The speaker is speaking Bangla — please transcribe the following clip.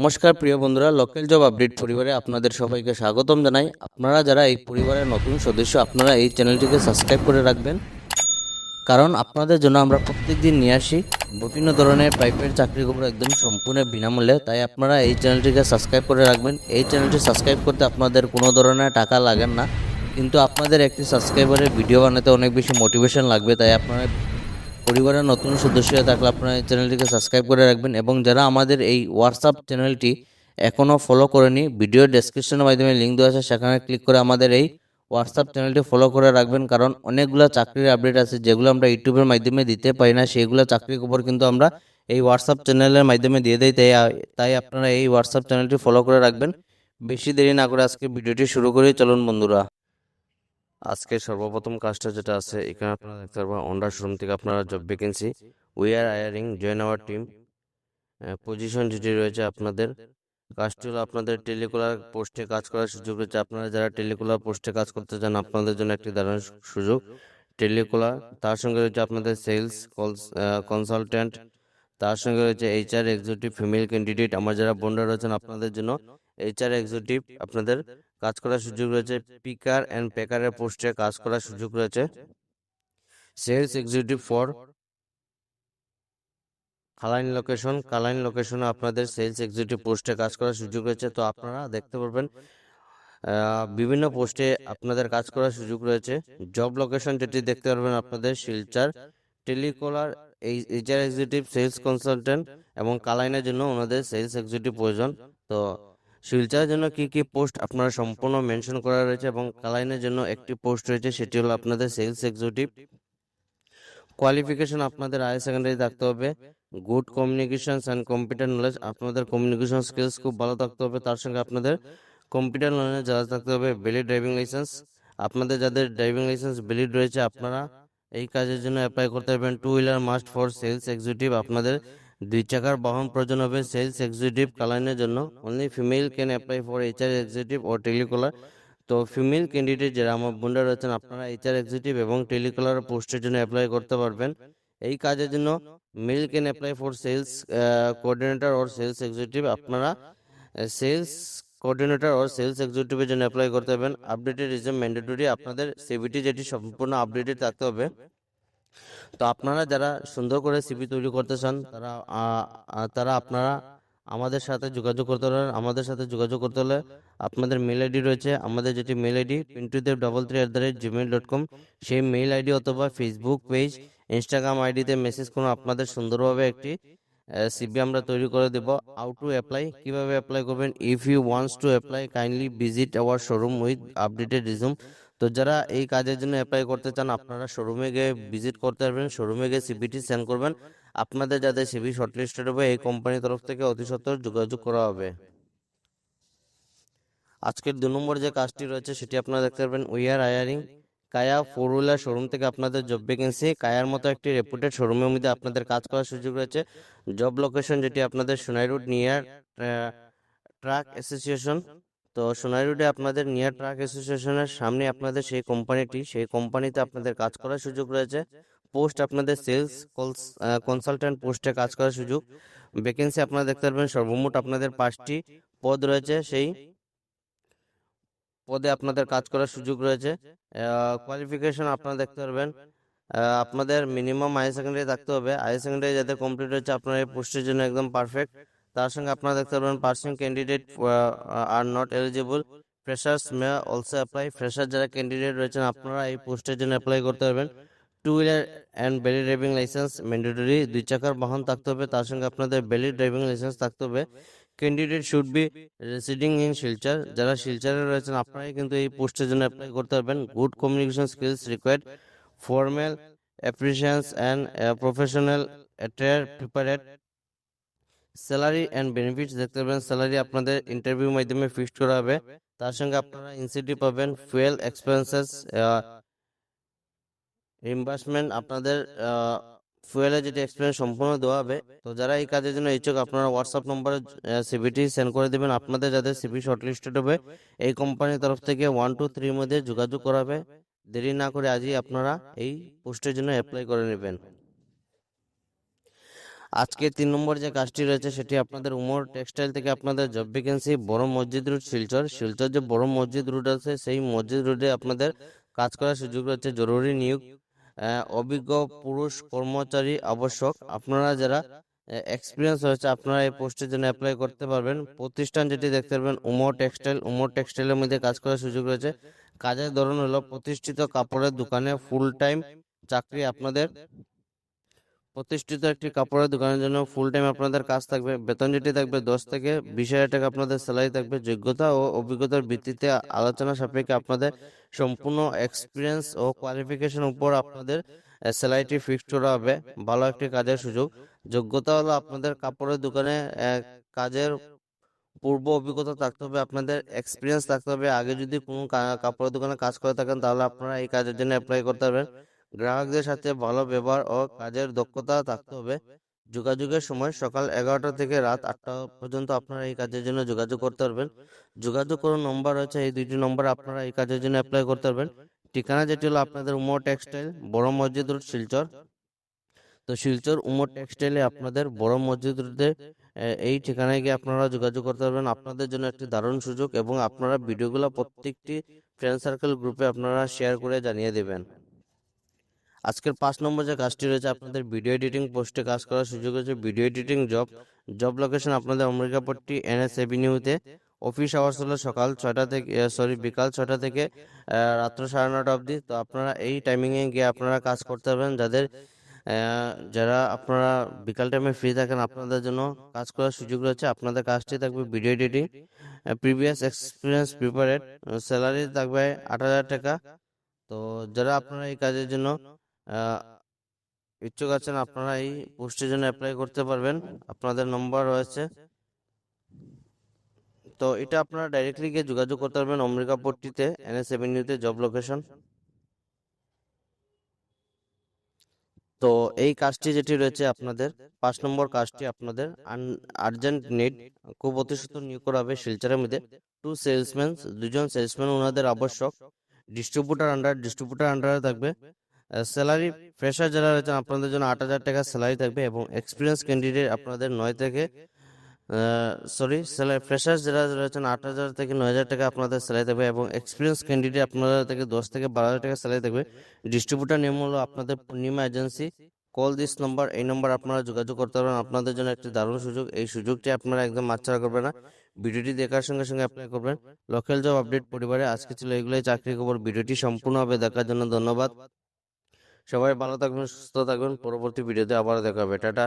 নমস্কার প্রিয় বন্ধুরা, লোকাল জব আপডেট পরিবারে আপনাদের সবাইকে স্বাগতম জানাই। আপনারা যারা এই পরিবারের নতুন সদস্য, আপনারা এই চ্যানেলটিকে সাবস্ক্রাইব করে রাখবেন, কারণ আপনাদের জন্য আমরা প্রত্যেকদিন নিয়ে আসি বিভিন্ন ধরনের পাইপের চাকরি খবর একদম সম্পূর্ণ বিনামূল্যে। তাই আপনারা এই চ্যানেলটিকে সাবস্ক্রাইব করে রাখবেন। এই চ্যানেলটি সাবস্ক্রাইব করতে আপনাদের কোনো ধরনের টাকা লাগে না, কিন্তু আপনাদের একটি সাবস্ক্রাইবারের ভিডিও বানাতে অনেক বেশি মোটিভেশন লাগবে। তাই আপনারা পরিবারের নতুন সদস্য হয়ে থাকলে আপনারা এই চ্যানেলটিকে সাবস্ক্রাইব করে রাখবেন, এবং যারা আমাদের এই হোয়াটসঅ্যাপ চ্যানেলটি এখনও ফলো করেনি, ভিডিও ডেসক্রিপশনের মাধ্যমে লিঙ্ক দেওয়া আছে, সেখানে ক্লিক করে আমাদের এই হোয়াটসঅ্যাপ চ্যানেলটি ফলো করে রাখবেন। কারণ অনেকগুলো চাকরির আপডেট আছে যেগুলো আমরা ইউটিউবের মাধ্যমে দিতে পারি না, সেইগুলো চাকরির খবর কিন্তু আমরা এই হোয়াটসঅ্যাপ চ্যানেলের মাধ্যমে দিয়ে দিই। তাই আপনারা এই হোয়াটসঅ্যাপ চ্যানেলটি ফলো করে রাখবেন। বেশি দেরি না করে আজকে ভিডিওটি শুরু করি, চলুন বন্ধুরা। আজকে সর্বপ্রথম কাজটা যেটা আছে, এখানে আপনারা দেখতে পারবেন হোন্ডা শোরুম থেকে আপনারা job vacancy, we are hiring, join our team. Position যেটি রয়েছে আপনাদের, কাজটি হলো আপনাদের টেলিকলার পোস্টে কাজ করার সুযোগ রয়েছে। আপনারা যারা টেলিকলার পোস্টে কাজ করতে চান, আপনাদের জন্য একটি দারুণ সুযোগ টেলিকলার। তার সঙ্গে রয়েছে আপনাদের সেলস কনসালটেন্ট, তার সঙ্গে রয়েছে এইচআর এক্সিকিউটিভ ফিমেল ক্যান্ডিডেট। আমার যারা বোনরা রয়েছেন, আপনাদের জন্য এইচআর এক্সিকিউটিভ আপনাদের কাজ করার সুযোগ রয়েছে। পিকার অ্যান্ড প্যাকারের পোস্টে কাজ করার সুযোগ রয়েছে। সেলস এক্সিকিউটিভ ফর কালাইন লোকেশনে আপনাদের সেলস এক্সিকিউটিভ পোস্টে কাজ করার সুযোগ রয়েছে। তো আপনারা দেখতে পারবেন বিভিন্ন পোস্টে আপনাদের কাজ করার সুযোগ রয়েছে। জব লোকেশন যেটি দেখতে পারবেন আপনাদের Silchar. Telecaller HR executive, sales consultant এবং কালাইনের জন্য ওনাদের সেলস এক্সিকিউটিভ প্রয়োজন। তো শিলচরের জন্য কি কি পোস্ট আপনারা সম্পূর্ণ মেনশন করা রয়েছে, এবং কালাইনের জন্য একটি পোস্ট রয়েছে, সেটি হলো আপনাদের সেলস এক্সিকিউটিভ। কোয়ালিফিকেশন আপনাদের হায়ার সেকেন্ডারি থাকতে হবে। Good communications and computer knowledge, আপনাদের কমিউনিকেশন স্কিলস খুব ভালো থাকতে হবে। তার সঙ্গে আপনাদের কম্পিউটার নলেজ যারা থাকতে হবে। ভ্যালিড ড্রাইভিং লাইসেন্স, আপনাদের যাদের ড্রাইভিং লাইসেন্স ভ্যালিড রয়েছে, আপনারা এই কাজের জন্য অ্যাপ্লাই করতে পারবেন। Two wheeler must for sales executive, আপনাদের 2 চাকার বাহন প্রয়োজন হবে সেলস এক্সিকিউটিভ কালাইনের জন্য। Only female can apply for HR executive ও টেলিকলার। তো ফিমেল ক্যান্ডিডেট যারা আমার বোনরা রয়েছেন, আপনারা এইচআর এক্সিকিউটিভ এবং টেলিকলার পোস্টের জন্য অ্যাপ্লাই করতে পারবেন। এই কাজের জন্য male can apply for sales coordinator or sales executive, আপনারা সেলস কোঅর্ডিনেটর অর সেলস এক্সিকিউটিভের জন্য অ্যাপ্লাই করতে পারবেন। আপডেটেড রিজম ম্যান্ডেটরি, আপনাদের সিভিটি যেটি সম্পূর্ণ আপডেটেড থাকতে হবে। তো আপনারা যারা সুন্দর করে সিভি তৈরি করতে চান, তারা আপনারা আমাদের সাথে যোগাযোগ করতে পারেন। আমাদের সাথে যোগাযোগ করতে হলে আপনাদের মেল আইডি রয়েছে, আমাদের যেটি মেল আইডি pintudev33@gmail.com, সেই মেল আইডি অথবা ফেসবুক পেজ, ইনস্টাগ্রাম আইডিতে মেসেজ করুন। আপনাদের সুন্দরভাবে একটি সিভি আমরা তৈরি করে দেব। হাউ টু অ্যাপ্লাই, কিভাবে অ্যাপ্লাই করবেন? If you wants to apply kindly visit our showroom with updated resume. তো যারা এই কাজের জন্য অ্যাপ্লাই করতে চান, আপনারা শোরুমে গিয়ে ভিজিট করতে পারবেন, শোরুমে গিয়ে সিভিটি সেন্ড করবেন। আপনাদের যাদের সিভি শর্টলিস্টেড হবে, এই কোম্পানির তরফ থেকে অতি সত্বর যোগাযোগ করা হবে। আজকের 2 নম্বর যে কাজটি রয়েছে, সেটি আপনারা দেখতে পারবেন we are hiring. Kaya 4 wheeler showroom থেকে আপনাদের জব ভ্যাকেন্সি। কায়ার মতো একটি রেপুটেড শোরুমের মধ্যে আপনাদের কাজ করার সুযোগ রয়েছে। জব লোকেশন যেটি আপনাদের Sonai road near truck association. তো সোনাই রোডে আপনাদের নিয়ার ট্রাক অ্যাসোসিয়েশনের সামনে আপনাদের সেই কোম্পানিটি, সেই কোম্পানিতে আপনাদের কাজ করার সুযোগ রয়েছে। পোস্ট আপনাদের সেলস কনসালটেন্ট পোস্টে কাজ করার সুযোগ। ভ্যাকেন্সি আপনারা দেখতে পারবেন সর্বমোট আপনাদের 5টি পদ রয়েছে, সেই পদে আপনাদের কাজ করার সুযোগ রয়েছে। কোয়ালিফিকেশন আপনারা দেখতে পারবেন আপনাদের মিনিমাম হায়ার সেকেন্ডারি থাকতে হবে। হায়ার সেকেন্ডারি যাদের কমপ্লিট হয়েছে, আপনারা এই পোস্টের জন্য একদম পারফেক্ট। তার সঙ্গে আপনারা দেখতে পারবেন person candidate are not eligible, freshers may also apply. Fresher যারা ক্যান্ডিডেট রয়েছেন, আপনারা এই পোস্টের জন্য অ্যাপ্লাই করতে পারবেন। Two wheeler and valid driving licence mandatory, 2 চাকার বাহন থাকতে হবে। তার সঙ্গে আপনাদের ভ্যালিড ড্রাইভিং লাইসেন্স থাকতে হবে। Candidate should be residing in Silchar, যারা শিলচরে রয়েছেন, আপনারাই কিন্তু এই পোস্টের জন্য অ্যাপ্লাই করতে পারবেন। Good communication skills required, formal appearance and professional attire prepared. Salary and benefits দেখতে পাবেন, স্যালারি আপনাদের ইন্টারভিউ মাধ্যমে ফিক্সড করা হবে। তার সঙ্গে আপনারা ইনসেন্টিভ পাবেন, ফুয়েল এক্সপেন্সেস রিম্বার্সমেন্ট, আপনাদের ফুয়েলের যেটি এক্সপেন্স সম্পূর্ণ দেওয়া হবে। তো যারা এই কাজের জন্য ইচ্ছুক, আপনারা হোয়াটসঅ্যাপ নম্বরে সিভিটি সেন্ড করে দেবেন। আপনাদের যাদের সিভি শর্টলিস্টেড হবে, এই কোম্পানির তরফ থেকে 1 to 3 মধ্যে যোগাযোগ করাবে। দেরি না করে আজই আপনারা এই পোস্টের জন্য অ্যাপ্লাই করে নেবেন। আজকে 3 নম্বর যে কাজটি রয়েছে সেটি আপনাদের উমর টেক্সটাইল থেকে আপনাদের জব ভ্যাকেন্সি, বড় মসজিদ রোড, শিলচর। শিলচর যে বড় মসজিদ রোড আছে সেই মসজিদ রোডে আপনাদের কাজ করার সুযোগ রয়েছে। জরুরি নিয়োগ, অভিজ্ঞ পুরুষ কর্মচারী আবশ্যক। আপনারা যারা এক্সপিরিয়েন্স হয়েছে আপনারা এই পোস্টের জন্য অ্যাপ্লাই করতে পারবেন। প্রতিষ্ঠান যেটি দেখতে পারবেন উমর টেক্সটাইল। উমর টেক্সটাইলের মধ্যে কাজ করার সুযোগ রয়েছে। কাজের ধরন হলো প্রতিষ্ঠিত কাপড়ের দোকানে ফুল টাইম চাকরি আপনাদের। প্রতিষ্ঠিত একটি কাপড়ের দোকানের জন্য ফুল টাইম আপনাদের কাজ থাকবে। বেতন যেটি থাকবে 10 থেকে 20,000 টাকা আপনাদের স্যালারি থাকবে। যোগ্যতা ও অভিজ্ঞতার ভিত্তিতে আলোচনা সাপেক্ষে আপনাদের সম্পূর্ণ এক্সপিরিয়েন্স ও কোয়ালিফিকেশন উপর আপনাদের স্যালারিটি ফিক্সড করা হবে। ভালো একটি কাজের সুযোগ। যোগ্যতা হলো আপনাদের কাপড়ের দোকানে কাজের পূর্ব অভিজ্ঞতা থাকতে হবে, আপনাদের এক্সপিরিয়েন্স থাকতে হবে। আগে যদি কোনো কাপড়ের দোকানে কাজ করে থাকেন তাহলে আপনারা এই কাজের জন্য অ্যাপ্লাই করতে পারবেন। গ্রাহকদের সাথে ভালো ব্যবহার ও কাজের দক্ষতা থাকতে হবে। যোগাযোগের সময় সকাল 11টা থেকে রাত 8টা পর্যন্ত আপনারা এই কাজের জন্য যোগাযোগ করতে পারবেন। যোগাযোগ করার নম্বর রয়েছে এই 2টি নম্বরে আপনারা এই কাজের জন্য অ্যাপ্লাই করতে পারবেন। ঠিকানা যেটি হলো আপনাদের উমর টেক্সটাইল, বড় মসজিদ রোড, শিলচর। তো শিলচর উমর টেক্সটাইলে আপনাদের বড় মসজিদ রোডে এই ঠিকানায় গিয়ে আপনারা যোগাযোগ করতে পারবেন। আপনাদের জন্য একটি দারুণ সুযোগ এবং আপনারা ভিডিওগুলো প্রত্যেকটি ফ্রেন্ড সার্কেল গ্রুপে আপনারা শেয়ার করে জানিয়ে দেবেন। আজকের 5 নম্বর যে কাজটি রয়েছে আপনাদের ভিডিও এডিটিং পোস্টে কাজ করার সুযোগ রয়েছে। Video editing job. Job location আপনাদের অমরিকাপট্টি NS এভিনিউতে। অফিস আওয়ার্স হলো সকাল 6টা থেকে বিকাল 6টা থেকে রাত্র 9:30 অবধি। তো আপনারা এই টাইমিংয়ে গিয়ে আপনারা কাজ করতে পারবেন। যারা আপনারা বিকাল টাইমে ফ্রি থাকেন আপনাদের জন্য কাজ করার সুযোগ রয়েছে। আপনাদের কাজটি থাকবে video editing. Previous experience prepared. Salary থাকবে 8,000 টাকা। তো যারা আপনারা এই কাজের জন্য ইচ্ছুক আছেন আপনারা এই পোস্টের জন্য অ্যাপ্লাই করতে পারবেন। আপনাদের নম্বর রয়েছে, তো এটা আপনারা ডাইরেক্টলি গিয়ে যোগাযোগ করতে পারবেন অমরিকাপট্টিতে NS এভিনিউতে জব লোকেশন। তো এই কাজটি যেটি রয়েছে আপনাদের 5 নম্বর কাজটি আপনাদের আর্জেন্ট নিড, খুব অতি সত্বর নিয়োগ করা হবে শিলচরের মধ্যে। 2 সেলসম্যান, 2জন সেলসম্যান ওনাদের আবশ্যক। ডিস্ট্রিবিউটার আন্ডারে থাকবে। স্যালারি ফ্রেশার যারা রয়েছেন আপনাদের জন্য 8,000 টাকা স্যালারি থাকবে এবং এক্সপিরিয়েন্স ক্যান্ডিডেট আপনাদের 9 থেকে ফ্রেশার যারা রয়েছেন 8,000 থেকে 9,000 টাকা আপনাদের স্যালারি থাকবে এবং এক্সপিরিয়েন্স ক্যান্ডিডেট আপনাদের থেকে 10 থেকে 12,000 টাকা স্যালারি থাকবে। ডিস্ট্রিবিউটার নেম হলো আপনাদের পূর্ণিমা এজেন্সি। কল দিস নম্বর, এই নম্বর আপনারা যোগাযোগ করতে পারবেন। আপনাদের জন্য একটি দারুণ সুযোগ, এই সুযোগটি আপনারা একদম হাতছাড়া করবেন না। ভিডিওটি দেখার সঙ্গে সঙ্গে অ্যাপ্লাই করবেন। লোকাল জব আপডেট পরিবারে আজকে ছিল এগুলোই চাকরি খবর। ভিডিওটি সম্পূর্ণভাবে দেখার জন্য ধন্যবাদ। সবাই ভালো থাকবেন, সুস্থ থাকবেন। পরবর্তী ভিডিওতে আবার দেখা হবে। টাটা।